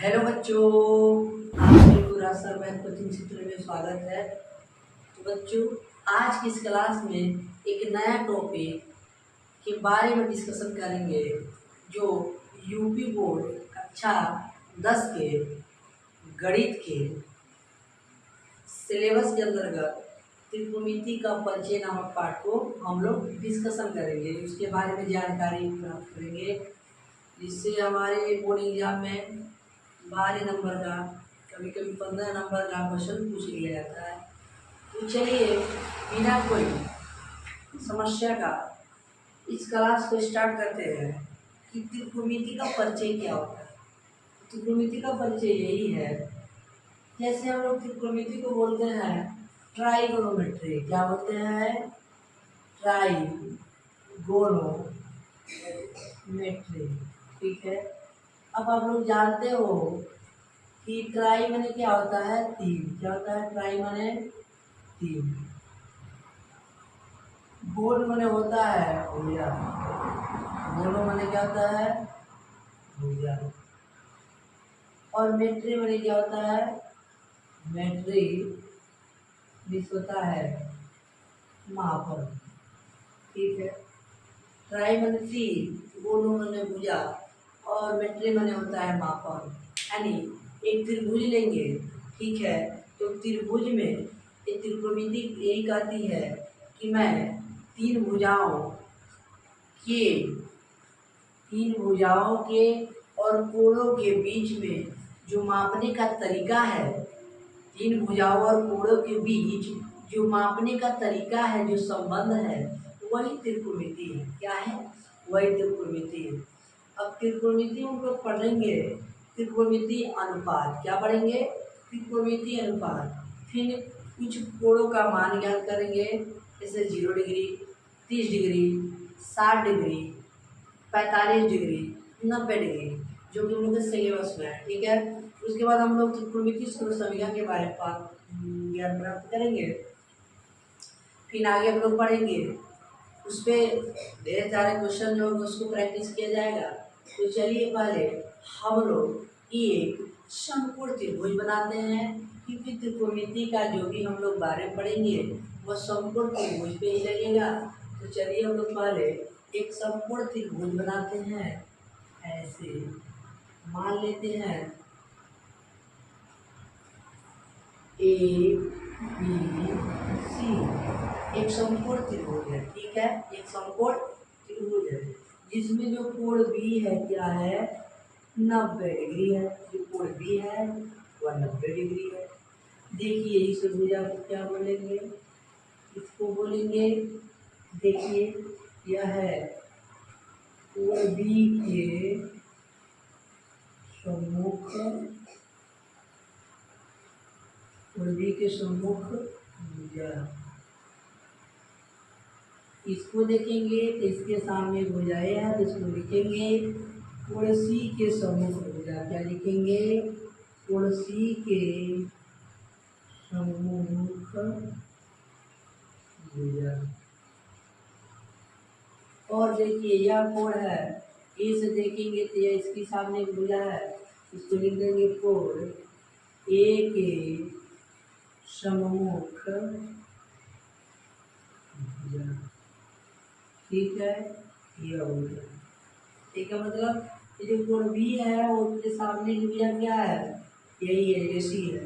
Hello बच्चों, आपके पूरा सर मैथ कोचिंग क्षेत्र में स्वागत है। तो बच्चों, आज की इस क्लास में एक नया टॉपिक के बारे में डिस्कशन करेंगे जो यूपी बोर्ड कक्षा 10 के गणित के सिलेबस के अंतर्गत त्रिकोणमिति का परिचय नामक पाठ को हम लोग डिस्कशन करेंगे। उसके बारे में जानकारी प्राप्त करेंगे जिससे हमारे बोर्ड एग्जाम में 12 नंबर का, कभी कभी 15 नंबर का क्वेश्चन पूछ लिया जाता है। तो चलिए बिना कोई समस्या का इस क्लास को स्टार्ट करते हैं कि त्रिकोणमिति का परिचय क्या होता है। त्रिकोणमिति का परिचय यही है, जैसे हम लोग त्रिकोणमिति को बोलते हैं ट्राइगोनोमेट्री। क्या बोलते हैं? ट्राइगोनोमेट्री। ठीक है। अब आप लोग जानते हो कि ट्राई माने क्या होता है? तीन। क्या होता है? ट्राई माने तीन। गोल माने होता है भुजा। गोलो माने क्या होता है? भुजा। और मेट्री माने क्या होता है? मेट्री मीन्स होता है मापन। ठीक है। ट्राई माने तीन, गोलो माने भुजा और मेट्री माने होता है मापन। यानी एक त्रिभुज लेंगे, ठीक है, तो त्रिभुज में एक त्रिकोणमिति यही कहती है कि मैं तीन भुजाओं के और कोणों के बीच में जो मापने का तरीका है, तीन भुजाओं और कोणों के बीच जो मापने का तरीका है, जो संबंध है, वही त्रिकोणमिति है। क्या है? वही त्रिकोणमिति है। अब त्रिकोणमिति हम लोग पढ़ेंगे त्रिकोणमिति अनुपात। क्या पढ़ेंगे? त्रिकोणमिति अनुपात। फिर कुछ कोणों का मान ज्ञात करेंगे, जैसे 0 degree, 30 degree, 60 degree, 45 degree, 90 degree, जो कि हम लोग के सिलेबस में है। ठीक है। उसके बाद हम लोग त्रिकोणमिति सर्वसंज्ञा के बारे में ज्ञान प्राप्त करेंगे। फिर आगे हम लोग पढ़ेंगे, उस पर ढेर सारे क्वेश्चन जो होंगे उसको प्रैक्टिस किया जाएगा। तो चलिए पहले हम लोग एक समकोण त्रिभुज बनाते हैं, क्योंकि त्रिकोणमिति का जो भी हम लोग बारे में पढ़ेंगे वह समकोण त्रिभुज पे ही लगेगा। तो चलिए हम लोग पहले एक समकोण त्रिभुज बनाते हैं। ऐसे मान लेते हैं ABC एक समकोण त्रिभुज है। ठीक है। एक समकोण त्रिभुज है जिसमें जो कोण B है क्या है? 90 डिग्री है। जो कोण B है वह 90 डिग्री है। देखिए इस भुजा को क्या बोलेंगे? इसको बोलेंगे, देखिए यह है कोण B के सम्मुख, कोण B के सम्मुख भुजा। इसको देखेंगे तो इसके सामने भुजाएं है, तो इसको लिखेंगे कोण C के सम्मुख भुजा। क्या लिखेंगे? कोण C के सम्मुख भुजा। और देखिए यह कोण है, ए से देखेंगे तो यह इसके सामने भुजा है, इसको लिख देंगे कोण A के सम्मुख भुजा। ठीक है। यह हो गया। ठीक है। मतलब ये जो कोण B है वो उसके सामने की भुजा क्या है? यही है, ये C है।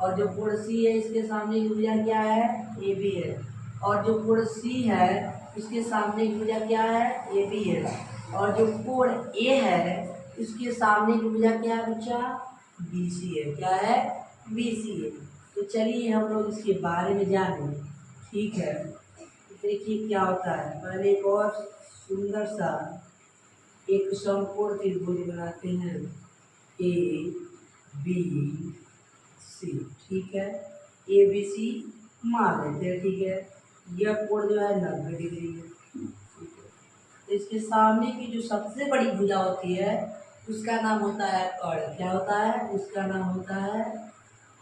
और जो कोण C है इसके सामने की भुजा क्या है? AB है। और जो कोण C है इसके सामने की भुजा क्या है? AB है। और जो कोण A है इसके सामने की भुजा क्या है बच्चा? BC है। क्या है? BC है। तो चलिए हम लोग इसके बारे में जानें। ठीक है। देखिए क्या होता है। पहले एक और सुंदर सा एक समकोण त्रिभुज बनाते हैं ABC। ठीक है। ABC मान लेते हैं। ठीक है। यह कोण जो है 90 डिग्री है। इसके सामने की जो सबसे बड़ी भुजा होती है उसका नाम होता है कर्ण। क्या होता है? उसका नाम होता है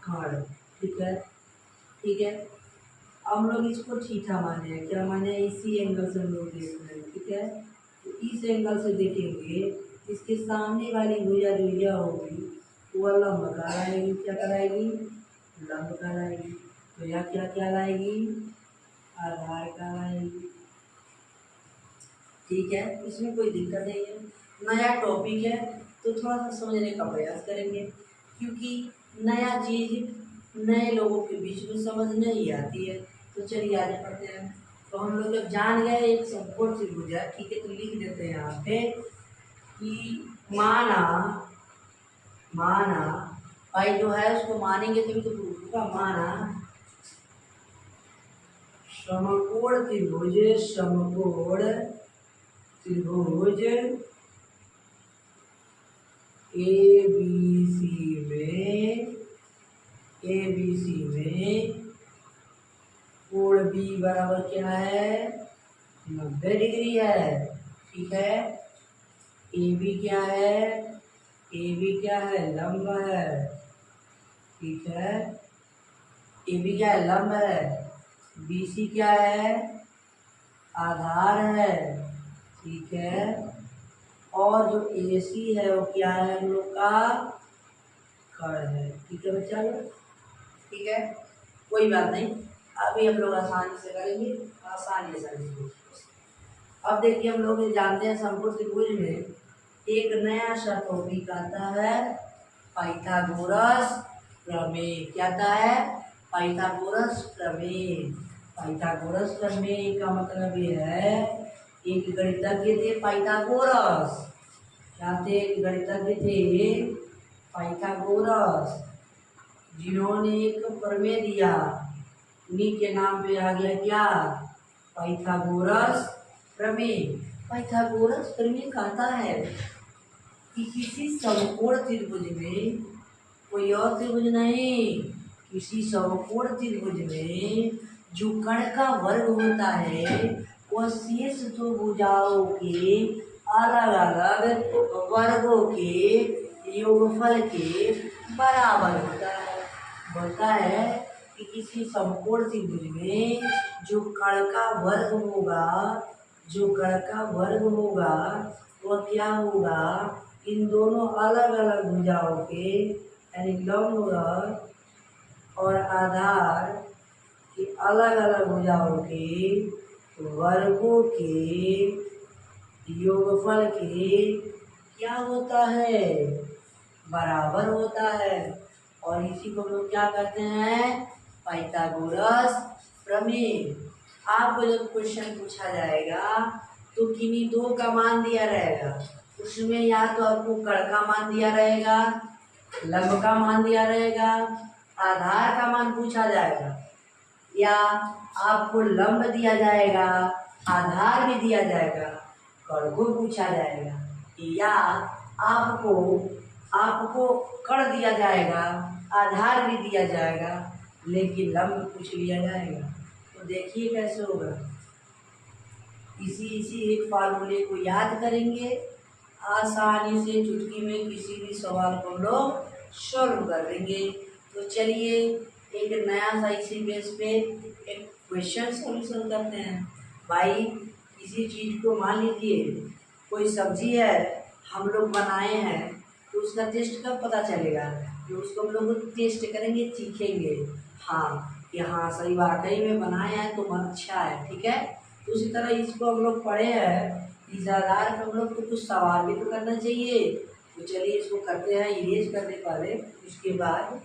कर्ण। ठीक है। ठीक है। हम लोग इसको थीटा माने। क्या माने? इसी एंगल से हम लोग देख रहे हैं। ठीक है। तो इस एंगल से देखेंगे इसके सामने वाली भुजा जो यह होगी वह लंब कहलाएगी। क्या कहलाएगी? लंब कहलाएगी। तो यह क्या कहलाएगी? आधार कहलाएगी। ठीक है, इसमें कोई दिक्कत नहीं है। नया टॉपिक है तो थोड़ा सा समझने का प्रयास करेंगे, क्योंकि नया चीज नए लोगों के बीच में समझ नहीं आती है। तो चलिए आगे पढ़ते हैं। तो हम लोग जब जान गए एक समकोण त्रिभुज है, ठीक है, तो लिख देते हैं यहाँ पे कि माना भाई जो है उसको मानेंगे तभी तो प्रूफ होगा। माना समकोण त्रिभुज ABC में कोण B बराबर क्या है? 90 डिग्री है। ठीक है, AB क्या है? AB क्या है? लंब है। ठीक है, AB क्या है? लंब है। BC क्या है? आधार है। ठीक है, और जो AC है वो क्या है? हम लोग का कण है। ठीक है बच्चा लोग, ठीक है, कोई बात नहीं, अभी हम लोग आसानी से करेंगे, आसानी से। अब देखिए हम लोग जानते हैं समकोण त्रिभुज में एक नया सा टॉपिक आता है, पाइथागोरस प्रमेय। क्या आता है? पाइथागोरस प्रमेय। पाइथागोरस प्रमेय का मतलब ये है, एक गणितज्ञ थे पाइथागोरस। क्या थे? गणितज्ञ थे पाइथागोरस, जिन्होंने एक प्रमेय दिया, उन्हीं के नाम पे आ गया क्या? पाइथागोरस प्रमेय। पाइथागोरस प्रमेय कहता है कि किसी समकोण त्रिभुज में, कोई और त्रिभुज नहीं, किसी समकोण त्रिभुज में जो कण का वर्ग होता है वह शेष दो भुजाओं के अलग अलग वर्गों के योगफल के बराबर होता है। बोलता है कि किसी समकोण त्रिभुज में जो कण का वर्ग होगा वह क्या होगा? इन दोनों अलग अलग भुजाओं के, यानी लंब और आधार की अलग अलग भुजाओं के वर्गों के योगफल के क्या होता है? बराबर होता है। और इसी को लोग क्या कहते हैं? पाइथागोरस प्रमेय। आपको जब क्वेश्चन पूछा जाएगा तो किन्हीं दो का मान दिया रहेगा, उसमें या तो आपको कण का मान दिया रहेगा, लंब का मान दिया रहेगा, आधार का मान पूछा जाएगा, या आपको लंब दिया जाएगा, आधार भी दिया जाएगा, कण को पूछा जाएगा, या आपको कण दिया जाएगा, आधार भी दिया जाएगा, लेकिन लंब पूछ लिया जाएगा। तो देखिए कैसे होगा। इसी एक फार्मूले को याद करेंगे, आसानी से चुटकी में किसी भी सवाल को लोग सॉल्व कर देंगे। तो चलिए एक नया सा इसी बेस पे एक क्वेश्चन सॉल्यूशन करते हैं। भाई किसी चीज को मान लीजिए कोई सब्जी है हम लोग बनाए हैं, तो उसका टेस्ट कब पता चलेगा? तो उसको हम लोग टेस्ट करेंगे, चीखेंगे, हाँ कि हाँ सही वाकई में बनाए हैं तो अच्छा है। ठीक है, तो उसी तरह इसको हम लोग पढ़े हैं, इस आधार पर हम लोग को कुछ सवाल भी तो करना चाहिए। तो चलिए इसको करते हैं, इरेज करने पहले, उसके बाद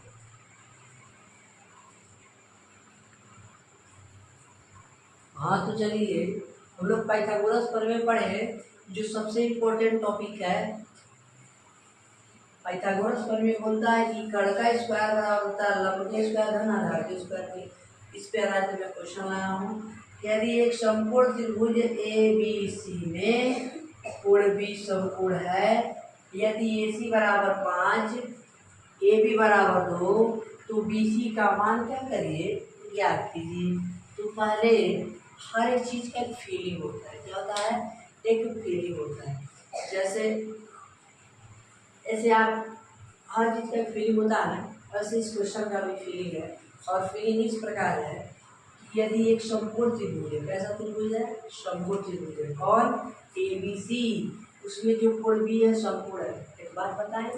हाँ तो चलिए हम लोग पाइथागोरस प्रमेय पढ़े, जो सबसे इम्पोर्टेंट टॉपिक है। पाइथागोरस प्रमेय बोलता है कि कण का स्क्वायर बराबर होता है लंब के स्क्वायर धन आधार के स्क्वायर के। इस पे आधारित मैं क्वेश्चन लाया हूँ। यदि एक समकोण त्रिभुज ABC में कोण B समकोण है, यदि AC बराबर 5, AB बराबर 2, तो BC का मान क्या करिए? ज्ञात कीजिए। तो पहले हर एक चीज का एक फीलिंग होता है। क्या होता है? एक फीलिंग होता है। जैसे आप हर चीज का एक फीलिंग होता है ना, वैसे इस क्वेश्चन का भी फीलिंग है। और फीलिंग इस प्रकार है कि यदि एक समकोण त्रिभुज है, कैसा त्रिभुज है? समकोण त्रिभुज है। कौन? ABC, उसमें जो कोण B है समकोण है। एक बात बताएं,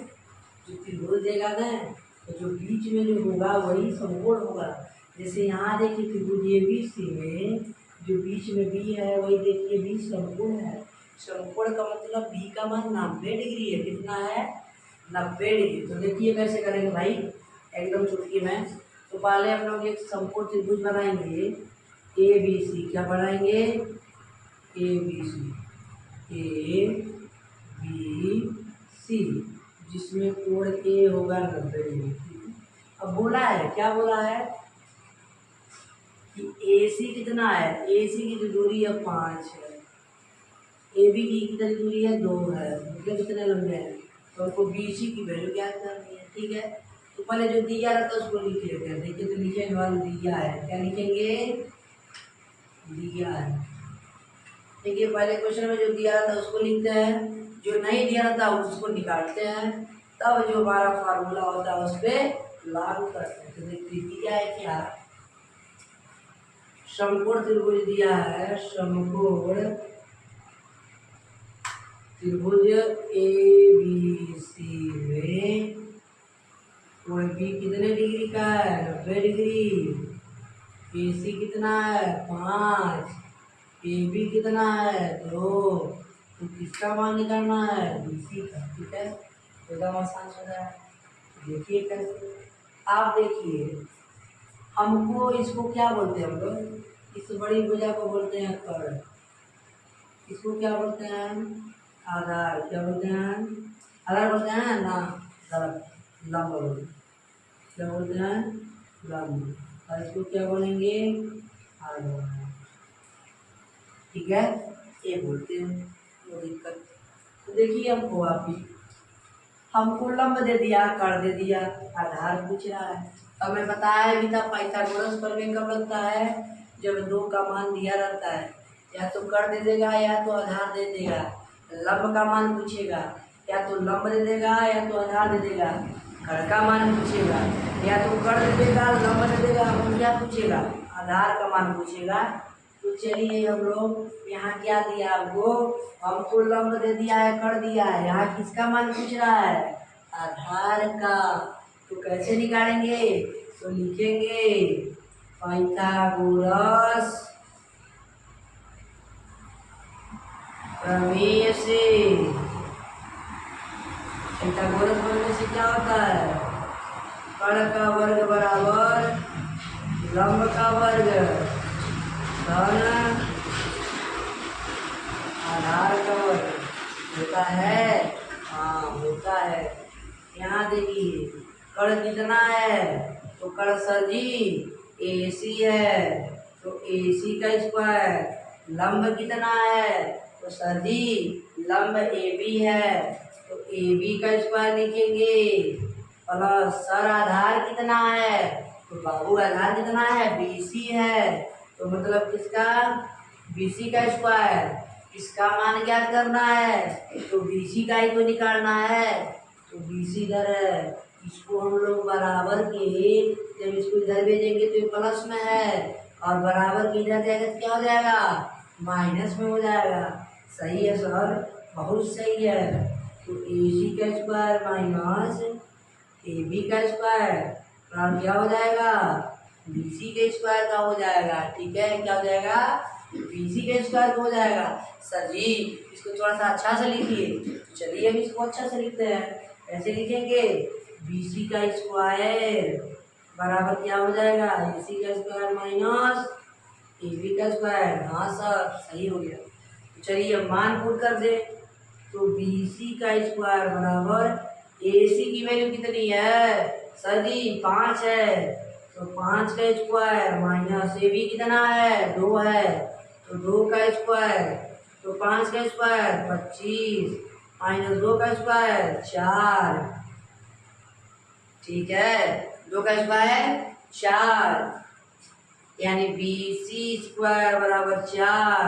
जो त्रिभुज देगा ना, तो जो बीच में जो होगा वही समकोण होगा। जैसे यहाँ देखिए त्रिभुज ABC में जो बीच में बी है वही देखिए बी समकोण है। समकोण का मतलब बी का मान 90 डिग्री है। कितना है? 90 डिग्री। तो देखिए कैसे करेंगे भाई, एकदम चुटकी में। तो पहले हम लोग एक समकोण त्रिभुज बनाएंगे ABC। क्या बनाएंगे? ABC जिसमें कोण ए होगा 90 डिग्री। अब बोला है, क्या बोला है कि AC कितना है? AC की जो दूरी है 5 है, AB की कितनी दूरी है? 2 है, मतलब कितने लंबे हैं। तो हमको BC की वैल्यू ज्ञात करनी है। ठीक है, तो पहले जो दिया रहता है उसको लिख लेते हैं। देखिए तो नीचे वाला दिया है, क्या लिखेंगे? दिया है। देखिए पहले क्वेश्चन में जो दिया रहता है उसको लिखते हैं, जो नहीं दिया रहता उसको निकालते हैं, तब जो हमारा फार्मूला होता है उस पर लागू करते हैं। तो देखिए दिया है क्या? समकोण त्रिभुज दिया है, समकोण त्रिभुज ABC में कोण बी कितने डिग्री का है? 90 डिग्री। AC कितना है? 5। AB कितना है? 2। तो किसका मान निकालना है? BC का। ठीक है, एकदम आसान हो रहा है। देखिए कैसे, आप देखिए हमको इसको क्या बोलते हैं हम लोग? इस बड़ी भुजा को बोलते हैं कर्ण। इसको क्या बोलते हैं? आधार। क्या बोलते हैं? आधार बोलते हैं ना, लंब बोलते हैं। क्या बोलते हैं? लंब। और इसको क्या बोलेंगे? आधार। ठीक है, ये बोलते हैं, कोई दिक्कत। तो देखिए हमको लंब दे दिया, कर्ण दे दिया, आधार पूछ रहा है। अब मैं बताया भी था पाइथागोरस प्रमेय कब लगता है? जब 2 का मान दिया रहता है, या तो कर्ण दे देगा या तो आधार दे देगा। लंब का मान पूछेगा, या तो लंब दे देगा या तो आधार दे देगा। कर्ण का मान पूछेगा, या तो कर्ण दे देगा लंब दे देगा, हम क्या पूछेगा? आधार का मान पूछेगा। तो चलिए हम लोग यहाँ क्या दिया आपको? हमको लंब दे दिया है, कर्ण दिया है, यहाँ किसका मान पूछ रहा है? आधार का। तो कैसे निकालेंगे? तो लिखेंगे पाइथागोरस प्रमेय से। पाइथागोरस प्रमेय से क्या होता है? कर्ण का वर्ग बराबर लंब का वर्ग धन आधार का वर्ग होता है। हाँ होता है। यहाँ देखिए कर्ण कितना है? तो कर्ण सदी AC है, तो AC का स्क्वायर। लंब कितना है? तो सदी लंब AB है, तो AB का स्क्वायर लिखेंगे। प्लस सर आधार कितना है? तो बाबू आधार कितना है? BC है, तो मतलब किसका? BC का स्क्वायर। इसका मान ज्ञात करना है, तो BC का ही तो निकालना है। तो BC इधर है, इसको हम लोग बराबर के, जब इसको इधर भेजेंगे तो ये प्लस में है, और बराबर के इधर जाएगा तो क्या हो जाएगा? माइनस में हो जाएगा। सही है सर, बहुत सही है। तो AC का स्क्वायर माइनस AB का स्क्वायर और क्या हो जाएगा? BC के स्क्वायर का हो जाएगा। ठीक है, क्या हो जाएगा? BC के स्क्वायर का हो जाएगा। सर जी इसको थोड़ा सा अच्छा से लिखिए। चलिए हम इसको अच्छा से लिखते हैं। कैसे लिखेंगे? BC का स्क्वायर बराबर क्या हो जाएगा? AC का स्क्वायर माइनस AB का स्क्वायर। हाँ सर सही हो गया। तो चलिए अब मान पुट कर दे। तो BC का स्क्वायर बराबर AC की वैल्यू कितनी है? सर जी 5 है, तो 5 का स्क्वायर माइनस AB कितना है? 2 है, तो 2 का स्क्वायर, तो 5 का स्क्वायर 25 माइनस 2 का स्क्वायर 4। ठीक है, 2 का स्क्वायर 4, यानी BC स्क्वायर बराबर 4।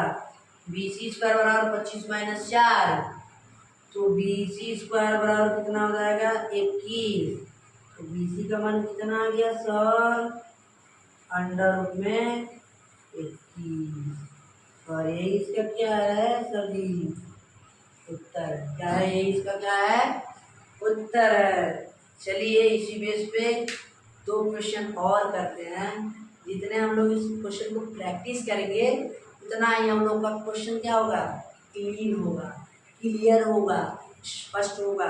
BC स्क्वायर बराबर 25 माइनस 4, तो BC स्क्वायर बराबर कितना हो जाएगा? 21। तो BC का मान कितना आ गया सर? अंडर रूट में 21। और ये इसका क्या है सर जी? उत्तर क्या है? ये इसका क्या है? उत्तर है। चलिए इसी बेस पे दो क्वेश्चन और करते हैं। जितने हम लोग इस क्वेश्चन को प्रैक्टिस करेंगे उतना ही हम लोग का क्वेश्चन क्या होगा, क्लीन होगा, क्लियर होगा, स्पष्ट होगा।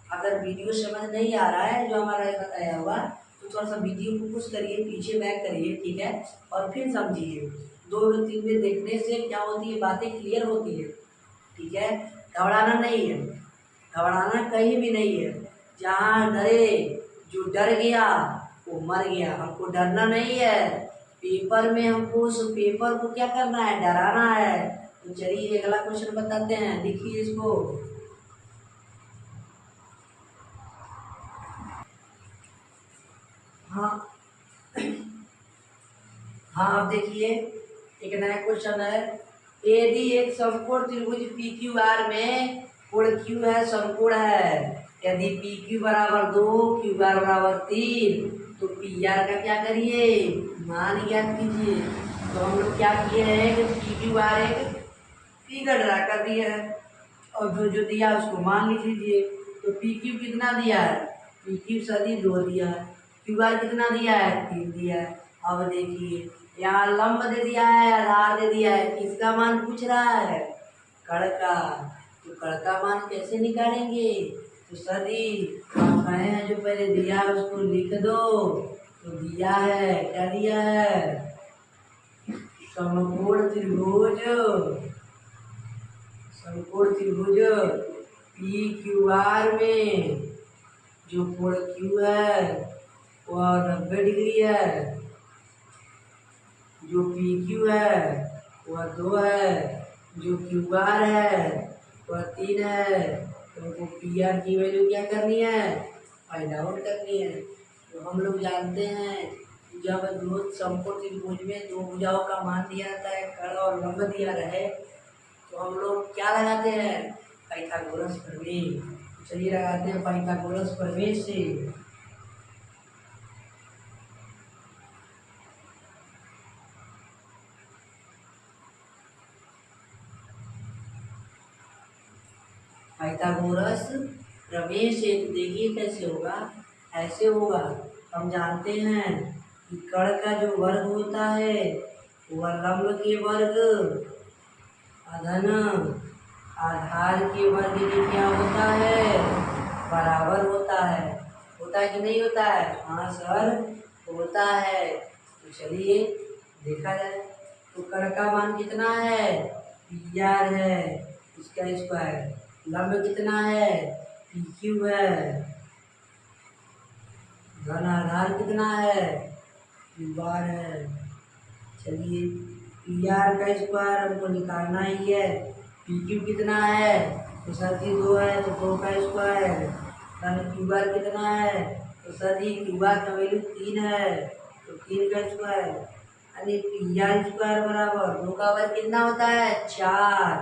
अगर वीडियो समझ नहीं आ रहा है जो हमारा बताया हुआ, तो थोड़ा सा वीडियो को पुश करिए, पीछे बैक करिए, ठीक है, और फिर समझिए। 2-3 में देखने से क्या होती है, बातें क्लियर होती है, ठीक है। घबराना नहीं है, घबराना कहीं भी नहीं है। जहाँ डरे, जो डर गया वो मर गया। हमको डरना नहीं है, पेपर में हमको उस पेपर को क्या करना है, डराना है। तो चलिए अगला क्वेश्चन बताते हैं, लिखिए इसको। हाँ हाँ, अब देखिए एक नया क्वेश्चन है। यदि एक समकोण त्रिभुज पी क्यू आर में कोण क्यू है, समकोण है, यदि पी क्यू बराबर 2, क्यू आर बराबर 3, तो पी आर का क्या करिए, मान ज्ञात कीजिए। तो हम लोग क्या किए हैं कि पी क्यू आर एक फिगर ड्रा कर दिया है, और जो जो दिया उसको मान लिख लीजिए। तो पी क्यू कितना दिया है, पी क्यू सदी 2 दिया है, क्यू आर कितना दिया है, 3 दिया है। अब देखिए यहाँ लंब दे दिया है, आधार दे दिया है, किसका मान पूछ रहा है, कण का। तो कण का मान कैसे निकालेंगे, तो सदी आप कहे हैं जो पहले दिया है उसको लिख दो। तो दिया है, क्या दिया है, समकोण त्रिभुज, समकोण त्रिभुज पी क्यू आर में जो कोण क्यू है वह 90 डिग्री है, जो पी क्यू है वह 2 है, जो क्यू आर है वह 3 है। तो हमको पी आर की वैल्यू क्या करनी है, फाइंड आउट करनी है। तो हम लोग जानते हैं जब दो समकोण त्रिभुज में दो भुजाओं का मान दिया जाता है, कर्ण और लंब दिया रहे, तो हम लोग क्या लगाते हैं, पाइथागोरस प्रमेय। चलिए लगाते हैं पाइथागोरस प्रमेय से। पाइथागोरस प्रमेय से देखिए कैसे होगा, ऐसे होगा। हम जानते हैं कि कर्ण का जो वर्ग होता है वह लंब के वर्ग अधन आधार के वर्ग के क्या होता है, बराबर होता है। होता है कि नहीं होता है, हाँ सर होता है। तो चलिए देखा जाए, तो कर्ण का मान कितना है, पी आर है, इसका स्क्वायर, लंब कितना है, पी क्यू है, घन आधार कितना है, क्यू आर है। चलिए पी आर का स्क्वायर हमको निकालना ही है, पी क्यू कितना है, तो सदी 2 है, तो 2 का स्क्वायर, घन क्यू आर कितना है, तो सदी क्यू आर का वैल्यू 3 है, तो 3 का स्क्वायर, यानी पी आर स्क्वायर बराबर 2 का वर्ग कितना होता है, 4,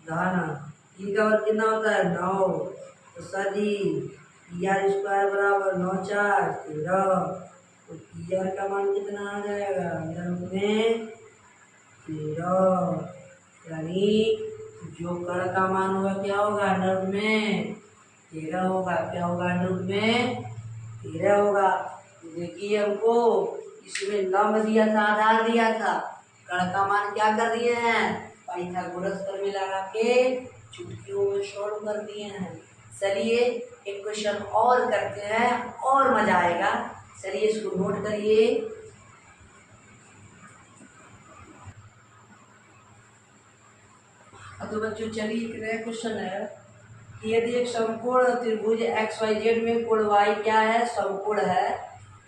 घन 3 का वर्ग कितना होता है, 9, तो सदी पी आर स्क्वायर बराबर 9 4 13। तो पी आर का मान कितना आ जाएगा, अंदर में 13, यानी जो कर्ण का मान होगा क्या होगा, अंडर में 13 होगा। क्या होगा, अंडर में 13 होगा। तो देखिए हमको इसमें लंब दिया था, आधार दिया था, कर्ण का मान क्या कर दिए हैं, पाइथागोरस प्रमेय लगा के चुटकियों में सॉल्व कर दिए हैं। चलिए एक क्वेश्चन और करते हैं और मजा आएगा। चलिए इसको नोट करिए। तो बच्चों चलिए एक नया क्वेश्चन है कि यदि एक समकोण त्रिभुज एक्स वाई जेड में कोण वाई क्या है, समकोण है।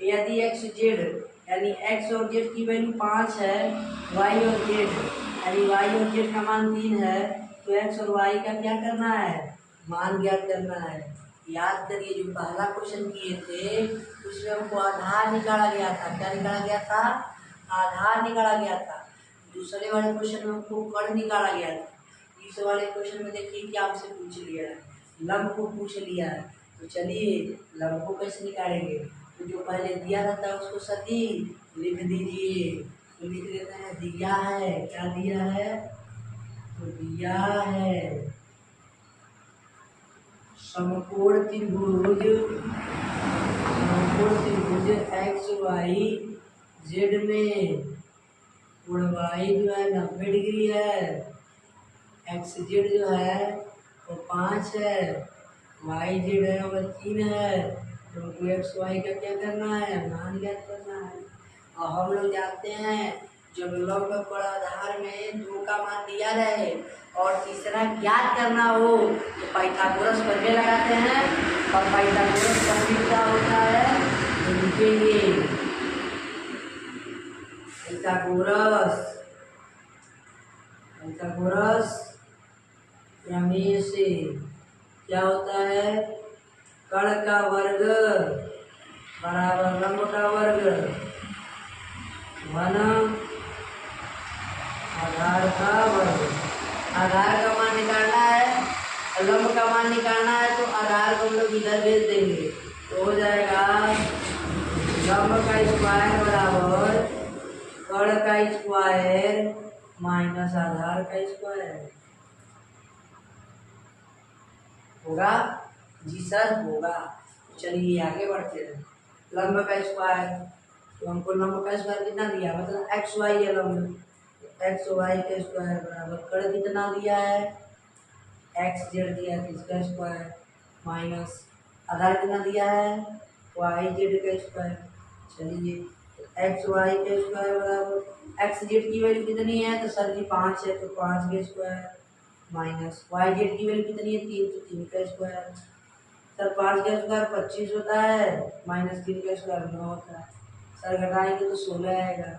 यदि एक्स जेड यानी एक्स और जेड की वैल्यू 5 है, वाई और जेड यानी वाई और जेड का मान 3 है, तो एक्स और वाई का क्या करना है, मान ज्ञात करना है। याद करिए जो पहला क्वेश्चन किए थे उसमें हमको आधार निकाला गया था। क्या निकाला गया था, आधार निकाला गया था। दूसरे वाले क्वेश्चन में हमको कर्ण निकाला गया था। तीसरे वाले क्वेश्चन में देखिए क्या हमसे पूछ लिया है, लंब को पूछ लिया है। तो चलिए लंब को कैसे निकालेंगे, तो जो पहले दिया रहता है उसको सदी लिख दीजिए। तो लिख देते हैं, दिया है, क्या दिया है, तो दिया है समकोण त्रिभुज एक्स वाई जेड में कोण वाई जो है 90 डिग्री है, एक्स जेड जो है वो 5 है, वाई जेड है वो 3 है। तो हमको एक्स वाई का क्या करना है, मान ज्ञात करना है। और हम लोग जानते हैं जब लंब पर आधार में 2 का मान दिया रहे और तीसरा ज्ञात करना हो तो पाइथागोरस प्रमेय लगाते हैं। और पाइथागोरस प्रमेय क्या होता है तो लिखेंगे पाइथागोरस प्रमेय से क्या होता है, कण का वर्ग बराबर लंब का वर्ग घन आधार का वर्ग। आधार का मान निकालना है और लंब का मान निकालना है तो आधार को हम लोग इधर भेज देंगे तो हो जाएगा लंब का स्क्वायर बराबर कण का स्क्वायर माइनस आधार का स्क्वायर। होगा जी सर, होगा। चलिए आगे बढ़ते हैं। लंब का स्क्वायर, तो हमको लंब का स्क्वायर कितना दिया, मतलब एक्स वाई है लंब, एक्स वाई का स्क्वायर बराबर कण कितना दिया है एक्स जेड दिया है इसका स्क्वायर माइनस आधार कितना दिया है वाई जेड का स्क्वायर। चलिए एक्स वाई का स्क्वायर बराबर एक्स जेड की वैल्यू कितनी है तो सर जी 5 है तो 5 का स्क्वायर माइनस वाई जेड की वैल्यू कितनी है 3 तो 3 का स्क्वायर। सर 5 का स्क्वायर 25 होता है माइनस 3 का स्क्वायर 9 होता है। सर घटाएंगे तो 16 आएगा,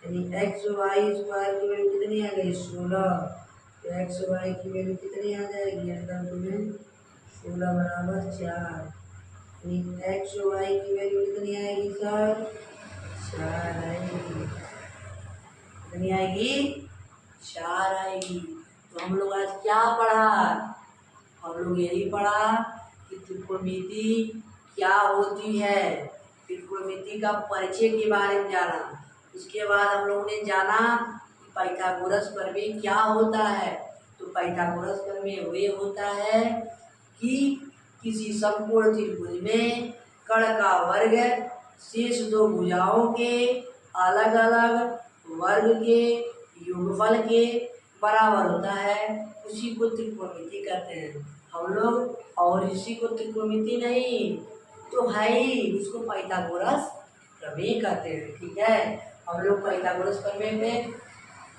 यानी एक्स वाई स्क्वायर की वैल्यू कितनी आ गई 16। तो एक्स वाई की वैल्यू कितनी आ जाएगी अंदर में 16 बराबर 4, यानी एक्स वाई की वैल्यू कितनी आएगी सर 4 आएगी। कितनी आएगी 4 आएगी। तो हम लोग आज क्या पढ़ा, हम लोग यही पढ़ा कि त्रिकोणमिति क्या होती है, त्रिकोणमिति का परिचय के बारे में जाना। उसके बाद हम लोगों ने जाना कि पाइथागोरस प्रमेय क्या होता है। तो पाइथागोरस प्रमेय वे होता है कि किसी समकोण त्रिभुज में कण का वर्ग शेष 2 भुजाओं के अलग अलग वर्ग के योगफल के बराबर होता है, उसी को त्रिकोणमिति कहते हैं हम लोग। और इसी को त्रिकोणमिति नहीं तो है ही, उसको पाइथागोरस प्रमेय कहते हैं। ठीक है, हम लोग पाइथागोरस प्रमेय में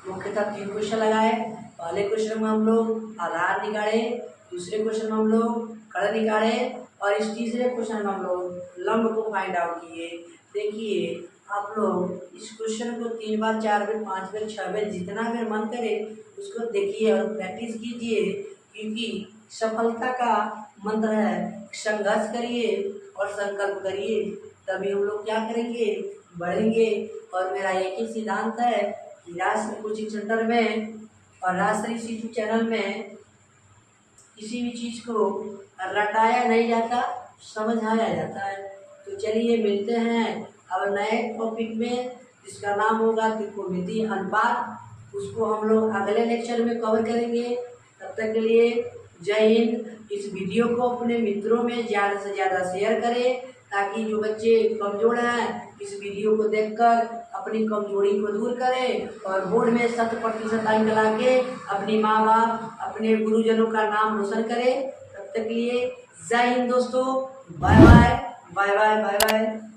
मुख्यतः 3 क्वेश्चन लगाए। पहले क्वेश्चन में हम लोग आधार निकाले, दूसरे क्वेश्चन में हम लोग कण निकाले और इस तीसरे क्वेश्चन में हम लोग लंब को फाइंड आउट किए। देखिए आप लोग इस क्वेश्चन को 3 बार 4 बार 5 बार 6 बार जितना बार मन करे उसको देखिए और प्रैक्टिस कीजिए, क्योंकि सफलता का मंत्र है संघर्ष करिए और संकल्प करिए, तभी हम लोग क्या करेंगे बढ़ेंगे। और मेरा एक ही सिद्धांत है कि राष्ट्रीय कोचिंग सेंटर में और राष्ट्रीय यूट्यूब चैनल में किसी भी चीज़ को रटाया नहीं जाता, समझाया जाता है। तो चलिए मिलते हैं अब नए टॉपिक में जिसका नाम होगा त्रिकोणमिति अनुपात। उसको हम लोग अगले लेक्चर में कवर करेंगे। तब तक के लिए जय हिंद। इस वीडियो को अपने मित्रों में ज़्यादा से ज़्यादा शेयर करें ताकि जो बच्चे कमज़ोर हैं इस वीडियो को देखकर अपनी कमजोरी को दूर करें और बोर्ड में 100% अंक ला के अपनी माँ बाप अपने गुरुजनों का नाम रोशन करें। तब तक के लिए जय हिंद दोस्तों, bye bye bye bye bye bye.